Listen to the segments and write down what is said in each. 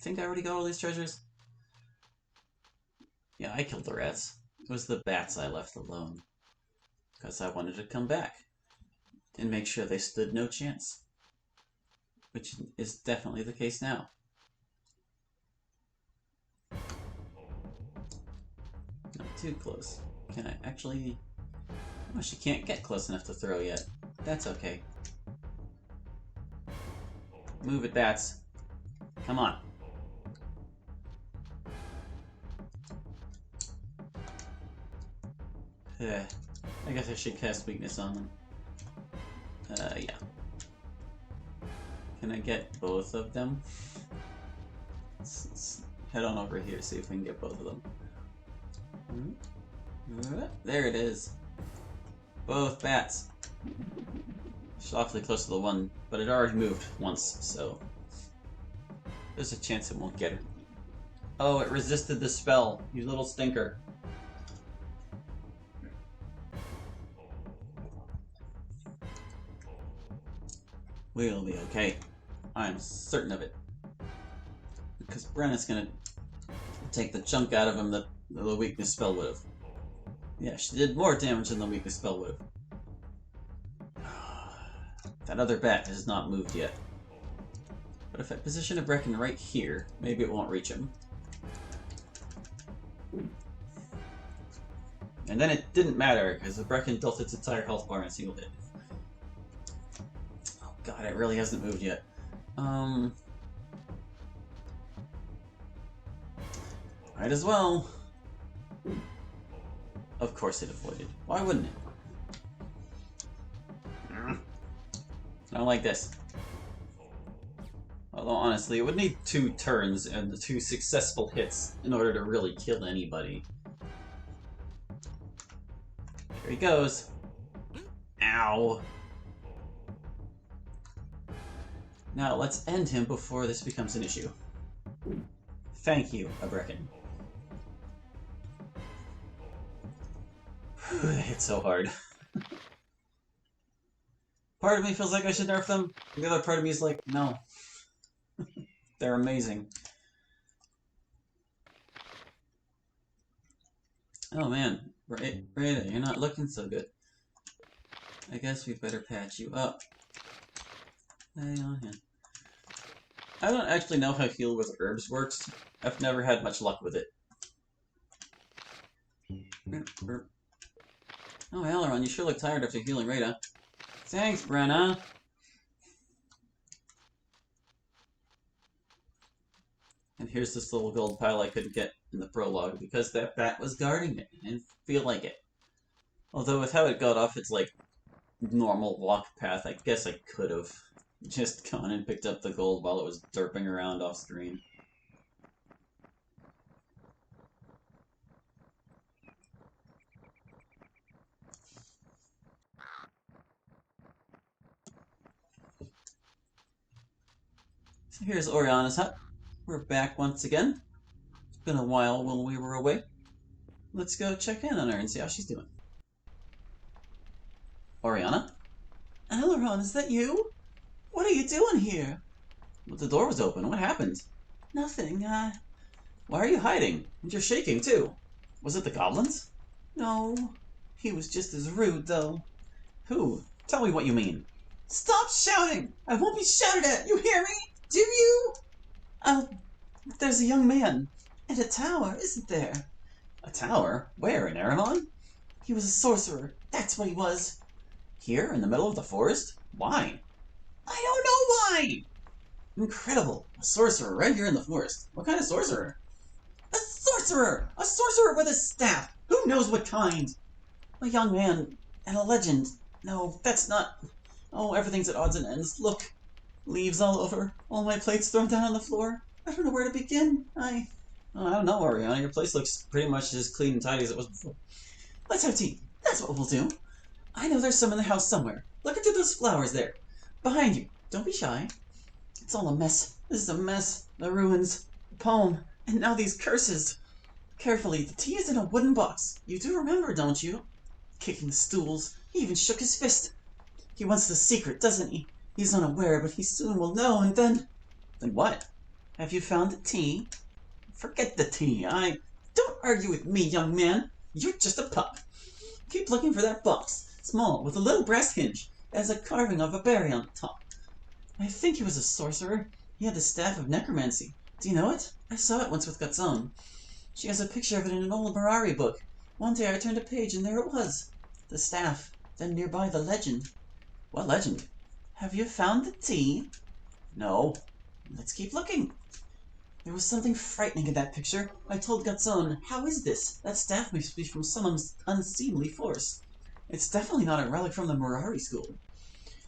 think I already got all these treasures? Yeah, I killed the rats. It was the bats I left alone. Because I wanted to come back. And make sure they stood no chance. Which is definitely the case now. Not too close. Can I actually... Oh, she can't get close enough to throw yet. That's okay. Move it, bats. Come on. I guess I should cast weakness on them. Yeah. Can I get both of them? Let's head on over here, see if we can get both of them. There it is. Both bats. She's awfully close to the one, but it already moved once, so there's a chance it won't get her. Oh, it resisted the spell, you little stinker. We'll be okay. I'm certain of it. Because Brenna's gonna take the chunk out of him that the weakness spell would have. Yeah, she did more damage than the weakness spell would have. That other bat has not moved yet. But if I position a Brecken right here, maybe it won't reach him. And then it didn't matter, because the Brecken dealt its entire health bar in a single hit. Oh god, it really hasn't moved yet. Might as well. Of course it avoided. Why wouldn't it? I don't like this. Although honestly, it would need 2 turns and the 2 successful hits in order to really kill anybody. Here he goes. Ow. Now let's end him before this becomes an issue. Thank you, Brecken. That hit so hard. Part of me feels like I should nerf them. The other part of me is like, no. They're amazing. Oh man, Rada, you're not looking so good. I guess we better patch you up. Lay on him. I don't actually know how heal with herbs works. I've never had much luck with it. Oh, Aileron, you sure look tired after healing Rada. Thanks, Brenna. And here's this little gold pile I couldn't get in the prologue because that bat was guarding it. I didn't feel like it. Although with how it got off its, like, normal walk path, I guess I could have just gone and picked up the gold while it was derping around off screen. So here's Oriana's hut. We're back once again. It's been a while when we were away. Let's go check in on her and see how she's doing. Oriana? Aileron, is that you? What are you doing here? Well, the door was open. What happened? Nothing, Why are you hiding? And you're shaking, too. Was it the goblins? No. He was just as rude, though. Who? Tell me what you mean. Stop shouting! I won't be shouted at, you hear me? Do you? There's a young man. At a tower, isn't there? A tower? Where, in Aramon? He was a sorcerer. That's what he was. Here, in the middle of the forest? Why? I don't know why! Incredible. A sorcerer right here in the forest. What kind of sorcerer? A sorcerer! A sorcerer with a staff! Who knows what kind? A young man and a legend. No, that's not... Oh, everything's at odds and ends. Look. Leaves all over. All my plates thrown down on the floor. I don't know where to begin. Oh, I don't know, Oriana. Your place looks pretty much as clean and tidy as it was before. Let's have tea. That's what we'll do. I know there's some in the house somewhere. Look into those flowers there. Behind you. Don't be shy. It's all a mess. This is a mess. The ruins. The poem. And now these curses. Carefully. The tea is in a wooden box. You do remember, don't you? Kicking the stools. He even shook his fist. He wants the secret, doesn't he? He's unaware, but he soon will know, and then... Then what? Have you found the tea? Forget the tea. Don't argue with me, young man. You're just a pup. Keep looking for that box. Small, with a little brass hinge. It has a carving of a berry on the top. I think he was a sorcerer. He had the staff of necromancy. Do you know it? I saw it once with Gatzone. She has a picture of it in an old Mirari book. One day I turned a page and there it was. The staff. Then nearby the legend. What legend? Have you found the tea? No. Let's keep looking. There was something frightening in that picture. I told Gatzone, how is this? That staff must be from some unseemly force. It's definitely not a relic from the Mirari school.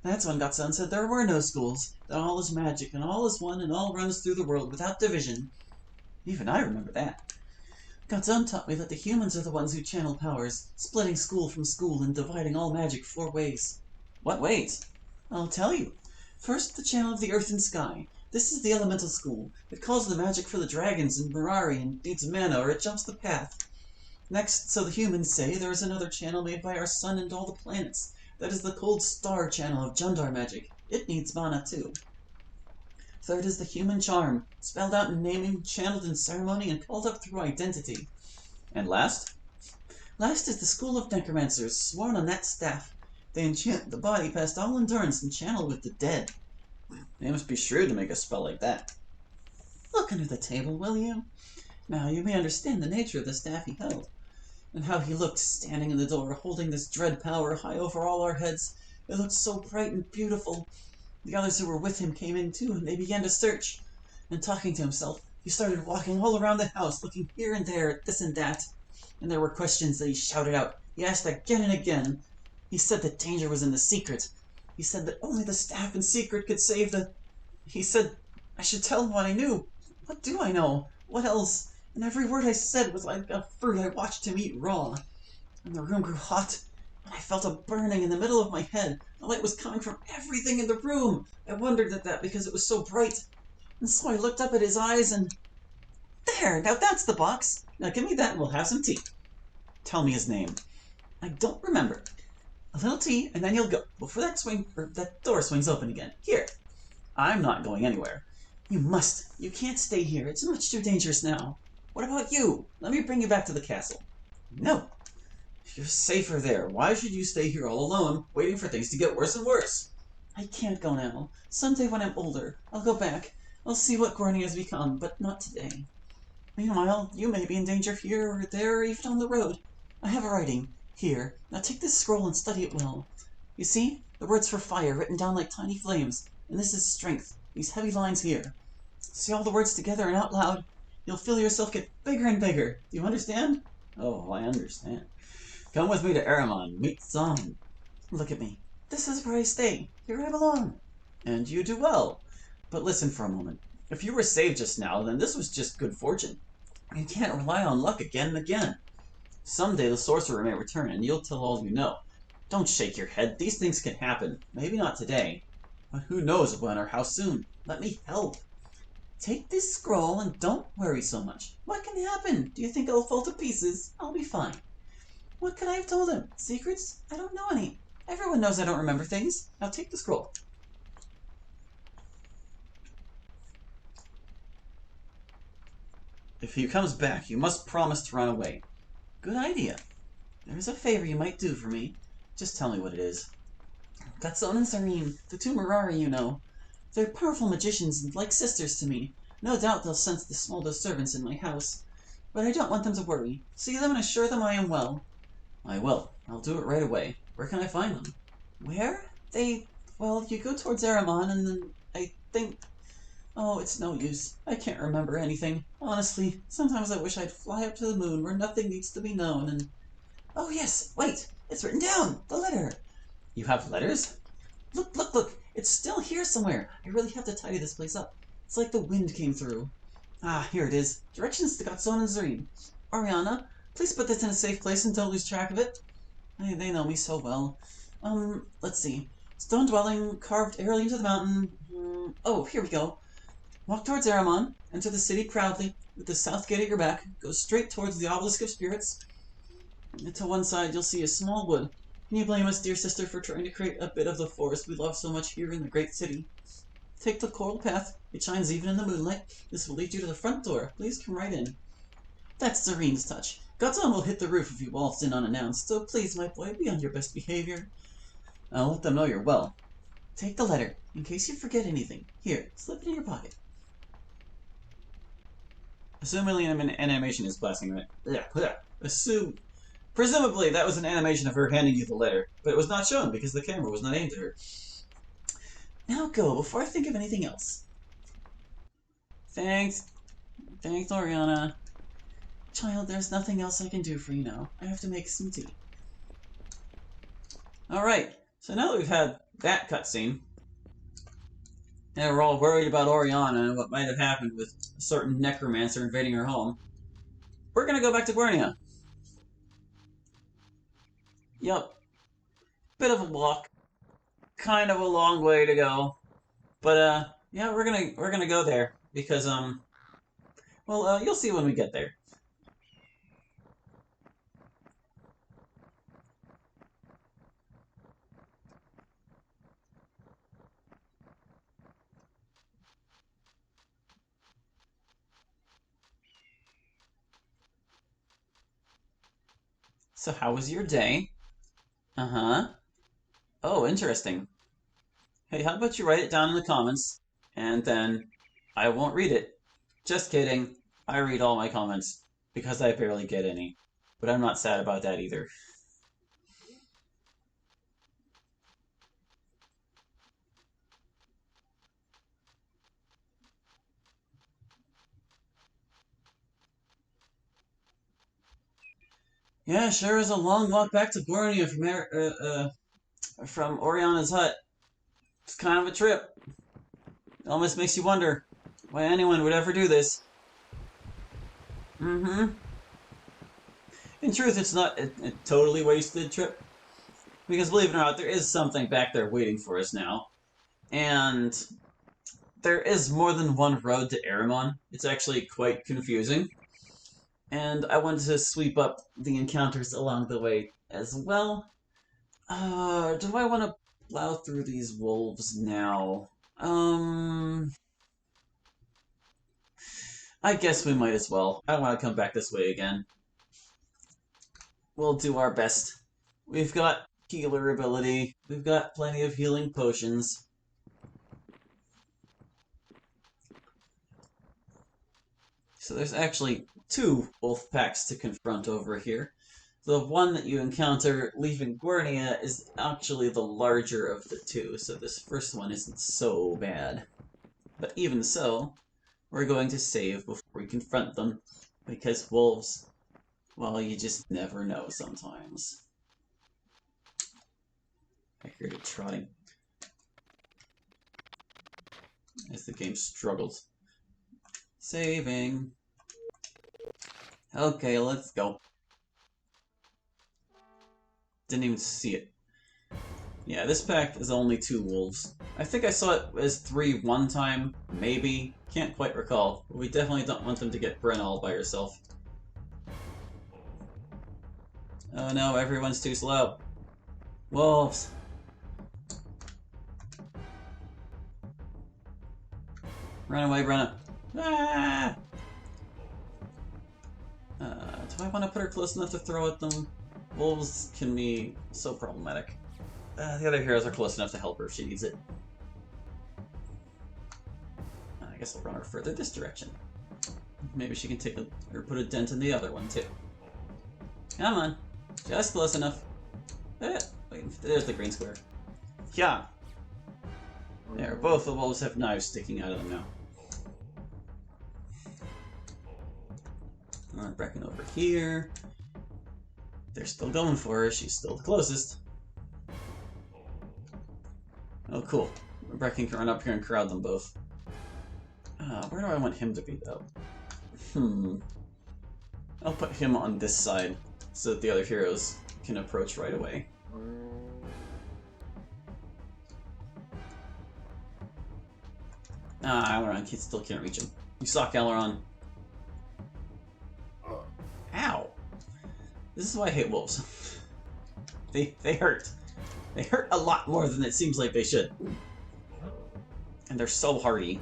That's when Gatzone said there were no schools, that all is magic, and all is one, and all runs through the world without division. Even I remember that. Gatzone taught me that the humans are the ones who channel powers, splitting school from school and dividing all magic 4 ways. What ways? I'll tell you. First, the channel of the earth and sky. This is the elemental school. It calls the magic for the dragons and Mirari and needs mana or it jumps the path. Next, so the humans say, there is another channel made by our sun and all the planets. That is the cold star channel of Jundar magic. It needs mana too. Third is the human charm, spelled out in naming, channeled in ceremony, and called up through identity. And last? Last is the school of necromancers, sworn on that staff. They enchant the body past all endurance and channel with the dead. They must be shrewd to make a spell like that. Look under the table, will you? Now you may understand the nature of the staff he held, and how he looked standing in the door, holding this dread power high over all our heads. It looked so bright and beautiful. The others who were with him came in too, and they began to search. And talking to himself, he started walking all around the house, looking here and there at this and that. And there were questions that he shouted out. He asked again and again. He said that danger was in the secret. He said that only the staff and secret could save the... He said I should tell him what I knew. What do I know? What else? And every word I said was like a fruit I watched him eat raw. And the room grew hot, and I felt a burning in the middle of my head. The light was coming from everything in the room. I wondered at that because it was so bright. And so I looked up at his eyes and... There! Now that's the box! Now give me that and we'll have some tea. Tell me his name. I don't remember. A little tea, and then you'll go, before that door swings open again. Here. I'm not going anywhere. You must. You can't stay here. It's much too dangerous now. What about you? Let me bring you back to the castle. No. You're safer there. Why should you stay here all alone, waiting for things to get worse and worse? I can't go now. Someday when I'm older, I'll go back. I'll see what Gorny has become, but not today. Meanwhile, you may be in danger here or there or even on the road. I have a writing. Here. Now take this scroll and study it well. You see? The words for fire written down like tiny flames. And this is strength. These heavy lines here. See all the words together and out loud. You'll feel yourself get bigger and bigger. Do you understand? Oh, I understand. Come with me to Aramon. Meet Zon. Look at me. This is where I stay. Here I belong. And you do well. But listen for a moment. If you were saved just now, then this was just good fortune. You can't rely on luck again and again. Someday the sorcerer may return, and you'll tell all you know. Don't shake your head. These things can happen. Maybe not today. But who knows when or how soon. Let me help. Take this scroll and don't worry so much. What can happen? Do you think it'll fall to pieces? I'll be fine. What could I have told him? Secrets? I don't know any. Everyone knows I don't remember things. Now take the scroll. If he comes back, you must promise to run away. Good idea. There's a favor you might do for me. Just tell me what it is. Gatzone and Serene, the 2 Mirari you know. They're powerful magicians and like sisters to me. No doubt they'll sense the small disturbance in my house. But I don't want them to worry. See them and assure them I am well. I will. I'll do it right away. Where can I find them? Where? Well, you go towards Aramon and then I think... Oh, it's no use. I can't remember anything. Honestly, sometimes I wish I'd fly up to the moon where nothing needs to be known and... Oh yes, wait! It's written down! The letter! You have letters? Look! It's still here somewhere. I really have to tidy this place up. It's like the wind came through. Ah, here it is. Directions to Gatzone and Zareen. Oriana, please put this in a safe place and don't lose track of it. They know me so well. Let's see. Stone dwelling, carved airily into the mountain. Oh, here we go. Walk towards Aramon. Enter the city proudly, with the south gate at your back. Go straight towards the obelisk of spirits. To one side, you'll see a small wood. Can you blame us, dear sister, for trying to create a bit of the forest we love so much here in the great city? Take the coral path. It shines even in the moonlight. This will lead you to the front door. Please come right in. That's Serene's touch. Godzon will hit the roof if you waltz in unannounced, so please, my boy, be on your best behavior. I'll let them know you're well. Take the letter, in case you forget anything. Here, slip it in your pocket. Assuming an animation is blasting, right? Presumably that was an animation of her handing you the letter, but it was not shown because the camera was not aimed at her. Now go, before I think of anything else. Thanks. Thanks, Oriana. Child, there's nothing else I can do for you now. I have to make some tea. Alright, so now that we've had that cutscene, and we're all worried about Oriana and what might have happened with a certain necromancer invading her home, we're gonna go back to Guernia. Yep. Bit of a walk. Kind of a long way to go. But, yeah, we're gonna go there. Because, well, you'll see when we get there. So how was your day? Uh-huh. Oh, interesting. Hey, how about you write it down in the comments, and then I won't read it. Just kidding. I read all my comments, because I barely get any. But I'm not sad about that either. Yeah, sure is a long walk back to Borneo from Oriana's hut. It's kind of a trip. It almost makes you wonder why anyone would ever do this. Mm-hmm. In truth, it's not a totally wasted trip. Because believe it or not, there is something back there waiting for us now. And there is more than one road to Aramon. It's actually quite confusing. And I wanted to sweep up the encounters along the way as well. Do I want to plow through these wolves now? I guess we might as well. I don't want to come back this way again. We'll do our best. We've got healer ability. We've got plenty of healing potions. So there's actually 2 wolf packs to confront over here. The one that you encounter leaving Guernia is actually the larger of the 2, so this first one isn't so bad. But even so, we're going to save before we confront them, because wolves, well, you just never know sometimes. I heard it trotting as the game struggles. Saving. Okay, let's go. Didn't even see it. Yeah, this pack is only 2 wolves. I think I saw it as 3 one time, maybe. Can't quite recall. But we definitely don't want them to get Bren all by herself. Oh no, everyone's too slow. Wolves! Run away, Brenna. Ah! Do I want to put her close enough to throw at them? Wolves can be so problematic. The other heroes are close enough to help her if she needs it. I guess I'll run her further this direction. Maybe she can take or put a dent in the other one too. Come on, just close enough. Wait, there's the green square. Yeah. There, both the wolves have knives sticking out of them now. Brecken over here. They're still going for her. She's still the closest. Oh, cool. Brecken can run up here and crowd them both. Where do I want him to be, though? I'll put him on this side so that the other heroes can approach right away. Aileron still can't reach him. You suck, Aileron. Ow! This is why I hate wolves. They hurt. They hurt a lot more than it seems like they should. And they're so hardy.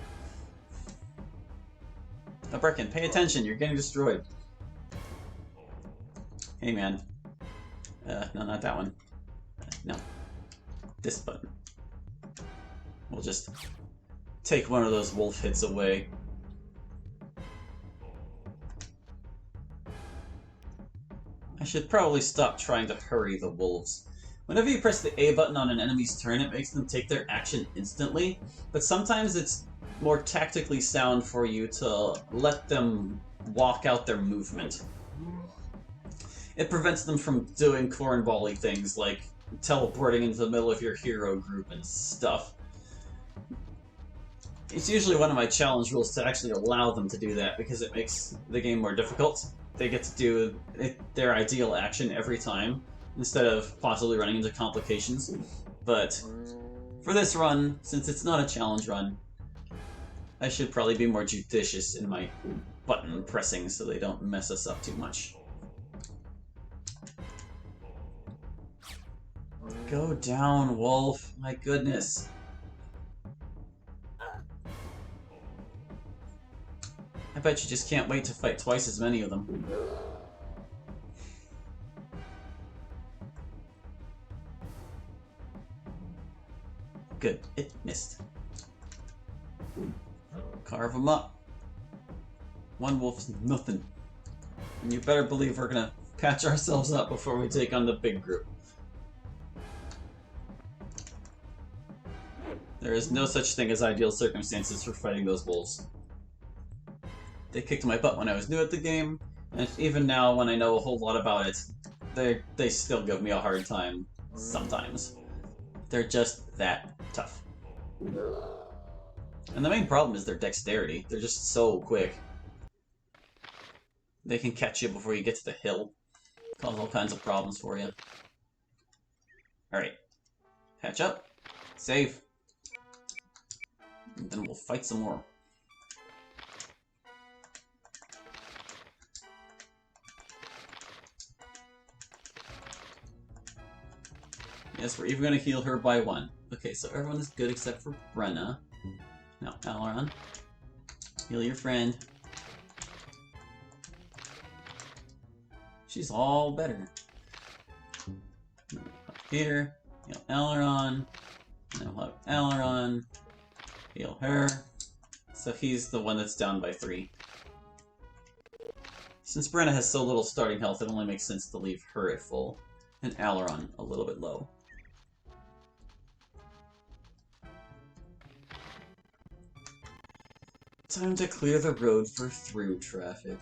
Now, Brecken, pay attention, you're getting destroyed. Hey, man. No, not that one. No. This button. We'll just take one of those wolf hits away. I should probably stop trying to hurry the wolves. Whenever you press the A button on an enemy's turn, it makes them take their action instantly, but sometimes it's more tactically sound for you to let them walk out their movement. It prevents them from doing cornball-y things like teleporting into the middle of your hero group and stuff. It's usually one of my challenge rules to actually allow them to do that because it makes the game more difficult. They get to do their ideal action every time, instead of possibly running into complications. But for this run, since it's not a challenge run, I should probably be more judicious in my button pressing so they don't mess us up too much. Go down, wolf. My goodness. I bet you just can't wait to fight twice as many of them. Good. It missed. Carve them up. One wolf's nothing. And you better believe we're gonna patch ourselves up before we take on the big group. There is no such thing as ideal circumstances for fighting those wolves. They kicked my butt when I was new at the game, and even now when I know a whole lot about it, they still give me a hard time sometimes. They're just that tough. And the main problem is their dexterity. They're just so quick. They can catch you before you get to the hill. Cause all kinds of problems for you. Alright. Patch up. Save. And then we'll fight some more. Yes, we're even going to heal her by 1. Okay, so everyone is good except for Brenna. Now, Alaron, heal your friend. She's all better. Up here, heal Alaron. Now we'll have Alaron. Heal her. So he's the one that's down by 3. Since Brenna has so little starting health, it only makes sense to leave her at full, and Alaron a little bit low. Time to clear the road for through traffic.